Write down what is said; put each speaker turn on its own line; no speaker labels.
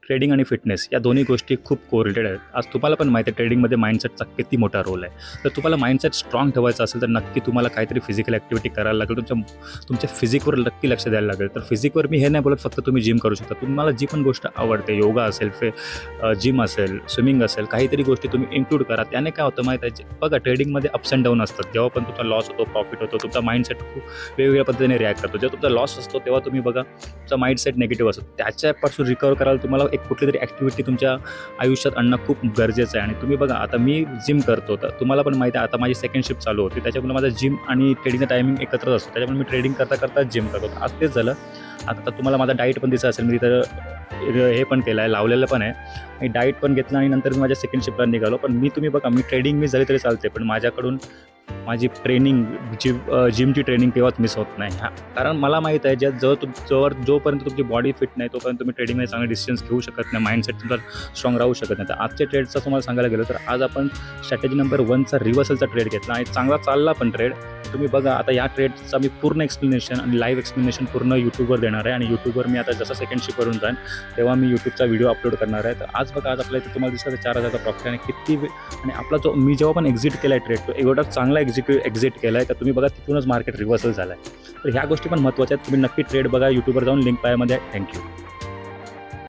Trading आणि fitness या दोन्ही गोष्टी खूप कोरिलेटेड आहेत. आज तुम्हाला पण माहिती आहे ट्रेडिंगमध्ये माइंडसेटचा किती मोठा रोल आहे. तर तुम्हाला माइंडसेट स्ट्रॉंग ठेवायचा असेल तर नक्की तुम्हाला काहीतरी फिजिकल ॲक्टिव्हिटी करायला लागेल. तुमच्या फिजिकवर नक्की लक्ष द्यायला लागेल. तर फिजिकवर मी हे नाही बोलत फक्त तुम्ही जिम करू शकता. तुम्हाला जी पण गोष्ट आवडते, योगा असेल, जिम असेल, स्विमिंग असेल, काहीतरी गोष्टी तुम्ही इन्क्लूड करा. त्याने काय होतं माहीत आहे, बघा ट्रेडिंगमध्ये अप्स अँड डाऊन असतात. जेव्हा पण तुमचा लॉस होतो, प्रॉफिट होतो, तुमचा माइंडसेट खूप वेगवेगळ्या पद्धतीने रिॲक्ट करतो. जेव्हा तुमचा लॉस असतो तेव्हा तुम्ही बघा तुमचा माइंडसेट निगेटिव्ह असतो. त्याच्यापासून रिकवर करायला तुम्हाला एक कुठलीतरी ॲक्टिव्हिटी तुमच्या आयुष्यात आणणं खूप गरजेचं आहे. आणि तुम्ही बघा आता मी जिम करतो, तर तुम्हाला पण माहिती आहे आता माझी सेकंड शिफ्ट चालू होती, त्याच्यामुळे माझा जिम आणि ट्रेडिंगचा टायमिंग एकत्रच असतो. त्याच्यामुळे मी ट्रेडिंग करता करता जिम करतो. आज तेच झालं. आता तुम्हाला माझा डाईट पण दिसत असेल, मी तिथं हे पण केलं आहे, लावलेलं पण आहे. मी डाईट पण घेतलं आणि नंतर मी माझ्या सेकंड शिफ्टला निघालो. पण तुम्ही बघा मी ट्रेडिंग झाली तरी चालते, पण माझ्याकडून माझी ट्रेनिंग जिमची ट्रेनिंग केव्हाच मिस होत नाही. कारण मला माहीत आहे जोपर्यंत तुमची बॉडी फिट नाही तोपर्यंत तुम्ही ट्रेडिंगमध्ये चांगले डिसिजन्स घेऊ शकत नाही, माइंडसेट तुमचा स्ट्रॉंग राहू शकत नाही. तर आजच्या ट्रेडचा तुम्हाला सांगायला गेलं तर आज आपण स्ट्रॅटेजी नंबर 1चा रिव्हर्सलचा ट्रेड घेतला आणि चांगला चालला पण ट्रेड. तुम्ही बघा आता या ट्रेडचा मी पूर्ण एक्सप्लेनेशन आणि लाईव्ह एक्सप्लेनेशन पूर्ण यूट्यूबवर देणार आहे. आणि यूट्यूबवर मी आता जसं सेकंड शिफ्ट करून जाईन तेव्हा मी यूट्यूबचा व्हिडिओ अपलोड करणार आहे. तर आज बघा आज आपल्या इथे तुम्हाला दिसतं 4,000चा प्रॉफिट आणि आणि आपला मी जेव्हा पण एक्झिट केला आहे ट्रेड तो एवढा चांगला एक्झिट केला आहे. तर तुम्ही बघा तिथूनच मार्केट रिव्हर्सल झालं आहे. तर ह्या गोष्टी पण महत्त्वाच्या आहेत. तुम्ही नक्की ट्रेड बघा, यूट्यूबवर जाऊन लिंक पायामध्ये आहे. थँक्यू.